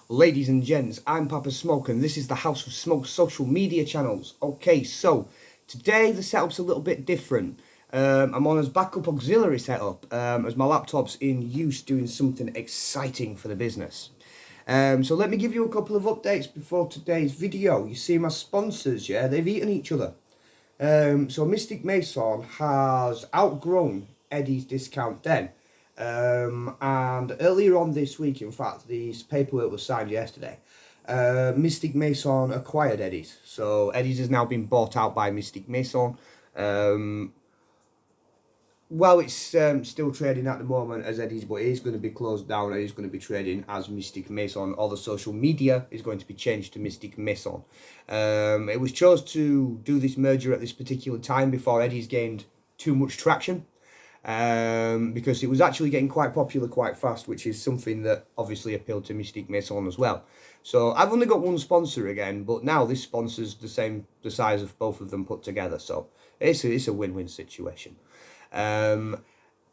Ladies and gents, I'm Papa Smoke and this is the House of Smoke social media channels. Okay, so today the setup's a little bit different. I'm on as backup auxiliary setup as my laptop's in use doing something exciting for the business. So let me give you a couple of updates before today's video. You see my sponsors, yeah, they've eaten each other. So Mystic Mason has outgrown Eddie's Discount Den. And earlier on this week, in fact, this paperwork was signed yesterday. Mystic Mason acquired Eddie's. So Eddie's has now been bought out by Mystic Mason. While it's still trading at the moment as Eddie's, but it is going to be closed down and it's going to be trading as Mystic Mason. All the social media is going to be changed to Mystic Mason. It was chose to do this merger at this particular time before Eddie's gained too much traction. Because it was actually getting quite popular quite fast, which is something that obviously appealed to Mystic Mason as well. So I've only got one sponsor again, but now this sponsor's the size of both of them put together. So it's a win-win situation.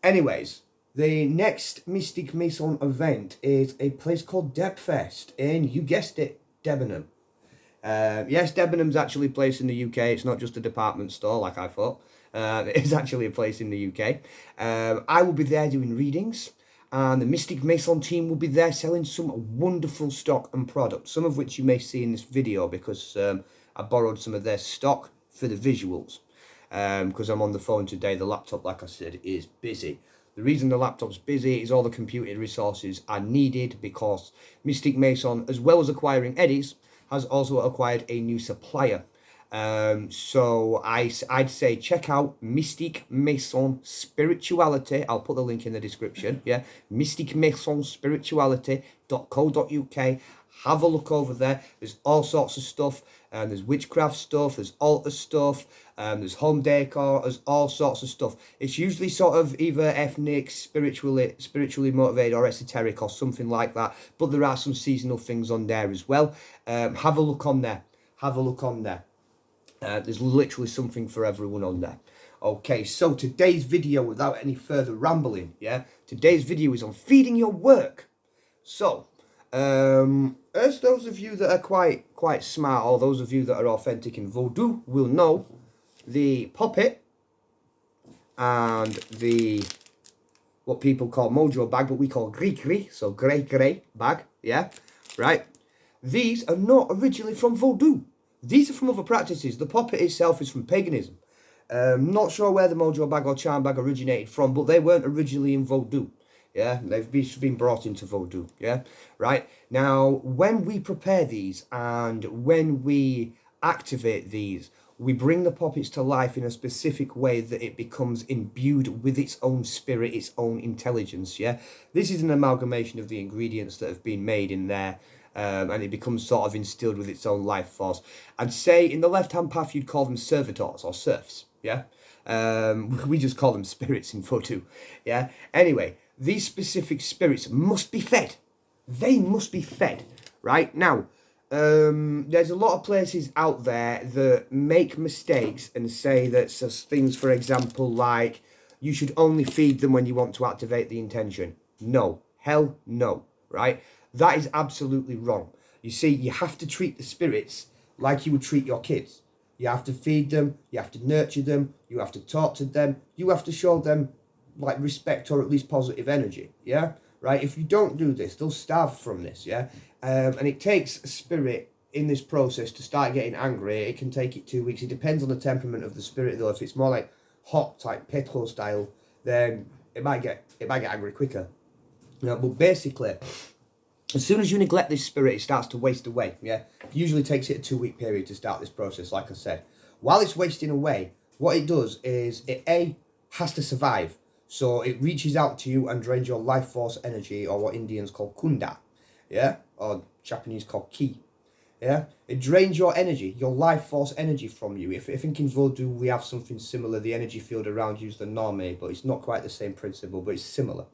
Anyways, the next Mystic Mason event is a place called Debfest in, you guessed it, Debenham. Yes, Debenham's actually a place in the UK. It's not just a department store like I thought. It is actually a place in the UK. I will be there doing readings, and the Mystic Mason team will be there selling some wonderful stock and products, some of which you may see in this video because I borrowed some of their stock for the visuals. Because I'm on the phone today, the laptop, like I said, is busy. The reason the laptop's busy is all the computing resources are needed because Mystic Mason, as well as acquiring Eddie's, has also acquired a new supplier. So I'd say check out Mystic Mason Spirituality. I'll put the link in the description. Yeah, Mystic Mason Spirituality.co.uk. Have a look over there. There's all sorts of stuff. There's witchcraft stuff. There's altar stuff. There's home decor. There's all sorts of stuff. It's usually sort of either ethnic, spiritually motivated, or esoteric, or something like that. But there are some seasonal things on there as well. Have a look on there. Have a look on there. There's literally something for everyone on there. Okay, so today's video, without any further rambling, yeah, today's video is on feeding your work. So, as those of you that are quite smart, or those of you that are authentic in Voodoo will know, the puppet and the what people call mojo bag, but we call gree, so grey bag, yeah, right? These are not originally from Voodoo. These are from other practices. The puppet itself is from paganism. Not sure where the mojo bag or charm bag originated from, but they weren't originally in Voodoo. Yeah, they've been brought into Voodoo. Yeah, right. Now, when we prepare these and when we activate these, we bring the puppets to life in a specific way that it becomes imbued with its own spirit, its own intelligence. Yeah, this is an amalgamation of the ingredients that have been made in there. And it becomes sort of instilled with its own life force. I'd say in the left-hand path you'd call them servitors or serfs, yeah? We just call them spirits in Voodoo, yeah? Anyway, these specific spirits must be fed. They must be fed, right? Now, there's a lot of places out there that make mistakes and say that things, for example, like you should only feed them when you want to activate the intention. No, hell no, right? That is absolutely wrong. You see, you have to treat the spirits like you would treat your kids. You have to feed them, you have to nurture them, you have to talk to them, you have to show them like respect or at least positive energy, yeah? Right? If you don't do this, they'll starve from this, yeah? And it takes a spirit in this process to start getting angry. It can take it 2 weeks. It depends on the temperament of the spirit though. If it's more like hot type Petro style, then it might get angry quicker. You know, but basically, as soon as you neglect this spirit, it starts to waste away, yeah? It usually takes it a 2-week period to start this process, like I said. While it's wasting away, what it does is it, A, has to survive. So it reaches out to you and drains your life force energy, or what Indians call kunda, yeah? Or Japanese call ki, yeah? It drains your energy, your life force energy from you. If I think in Voodoo we have something similar, the energy field around you is the Name, but it's not quite the same principle, but it's similar.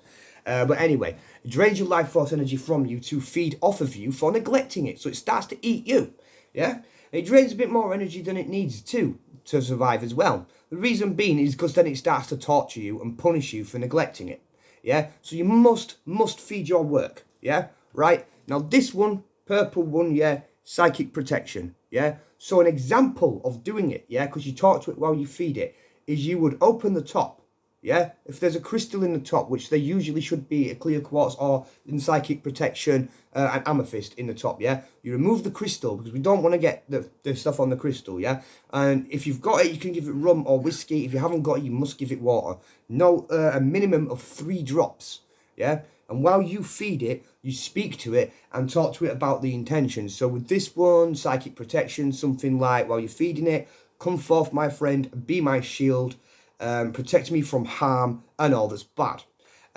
But anyway, it drains your life force energy from you to feed off of you for neglecting it. So it starts to eat you. Yeah? It drains a bit more energy than it needs to survive as well. The reason being is because then it starts to torture you and punish you for neglecting it. Yeah? So you must feed your work. Yeah? Right? Now this one purple one, yeah, psychic protection, yeah. So an example of doing it, yeah, because you talk to it while you feed it, is you would open the top, yeah. If there's a crystal in the top, which there usually should be, a clear quartz or in psychic protection, an amethyst in the top, yeah. You remove the crystal because we don't want to get the stuff on the crystal, yeah. And if you've got it, you can give it rum or whiskey. If you haven't got it, you must give it water. No, a minimum of 3 drops, yeah. And while you feed it, you speak to it and talk to it about the intentions. So with this one, psychic protection, something like, while you're feeding it, come forth, my friend, be my shield, protect me from harm and all that's bad.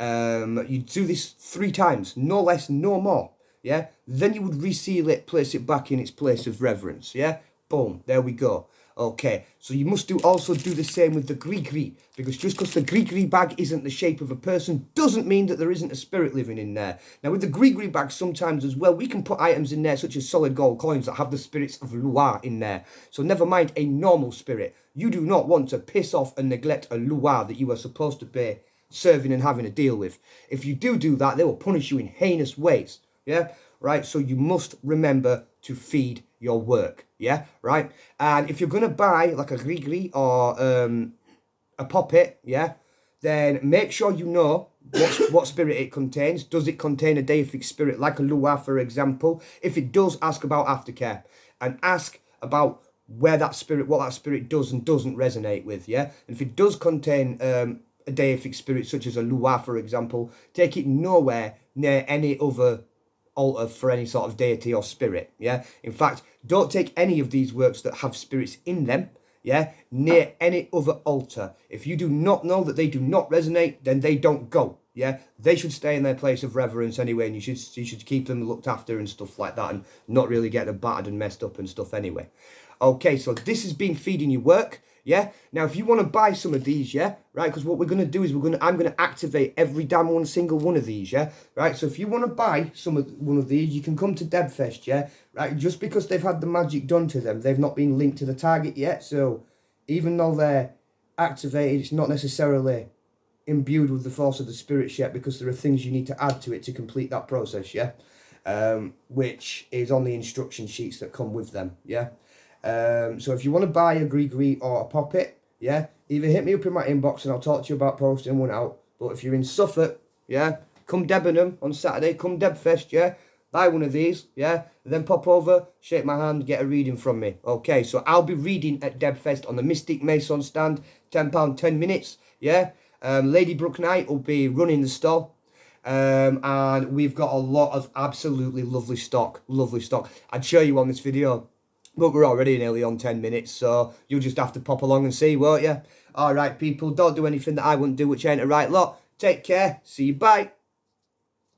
You do this 3 times, no less, no more, yeah? Then you would reseal it, place it back in its place of reverence, yeah? Boom, there we go. Okay, so you must also do the same with the gree-gree, because just because the gree-gree bag isn't the shape of a person doesn't mean that there isn't a spirit living in there. Now with the gree-gree bag sometimes as well, we can put items in there such as solid gold coins that have the spirits of Lua in there. So never mind a normal spirit. You do not want to piss off and neglect a Lua that you are supposed to be serving and having to deal with. If you do that, they will punish you in heinous ways, yeah? Right, so you must remember to feed your work, yeah, right? And if you're going to buy like a gree-gree or a poppet, yeah, then make sure you know what spirit it contains. Does it contain a deific spirit like a Lua, for example? If it does, ask about aftercare and ask about where that spirit, what that spirit does and doesn't resonate with, yeah? And if it does contain a deific spirit such as a Lua, for example, take it nowhere near any other altar for any sort of deity or spirit, yeah? In fact, don't take any of these works that have spirits in them, yeah, near any other altar. If you do not know that they do not resonate, then they don't go, yeah? They should stay in their place of reverence anyway, and you should keep them looked after and stuff like that, and not really get them battered and messed up and stuff anyway. Okay, so this has been feeding your work, yeah? Now, if you want to buy some of these, yeah, right, because what we're going to do is I'm going to activate every damn single one of these, yeah, right? So if you want to buy one of these, you can come to Debfest, yeah, right? Just because they've had the magic done to them, they've not been linked to the target yet, so even though they're activated, it's not necessarily imbued with the force of the spirits yet, because there are things you need to add to it to complete that process, yeah, which is on the instruction sheets that come with them, yeah. So if you want to buy a gree-gree or a poppet, yeah, either hit me up in my inbox and I'll talk to you about posting one out. But if you're in Suffolk, yeah, come Debenham on Saturday, come Debfest, yeah, buy one of these, yeah, then pop over, shake my hand, get a reading from me. Okay, so I'll be reading at Debfest on the Mystic Mason stand, £10, 10 minutes, yeah. Lady Brooke Knight will be running the stall. And we've got a lot of absolutely lovely stock, I'd show you on this video, but we're already nearly on 10 minutes, so you'll just have to pop along and see, won't you? All right, people, don't do anything that I wouldn't do, which ain't a right lot. Take care. See you, bye.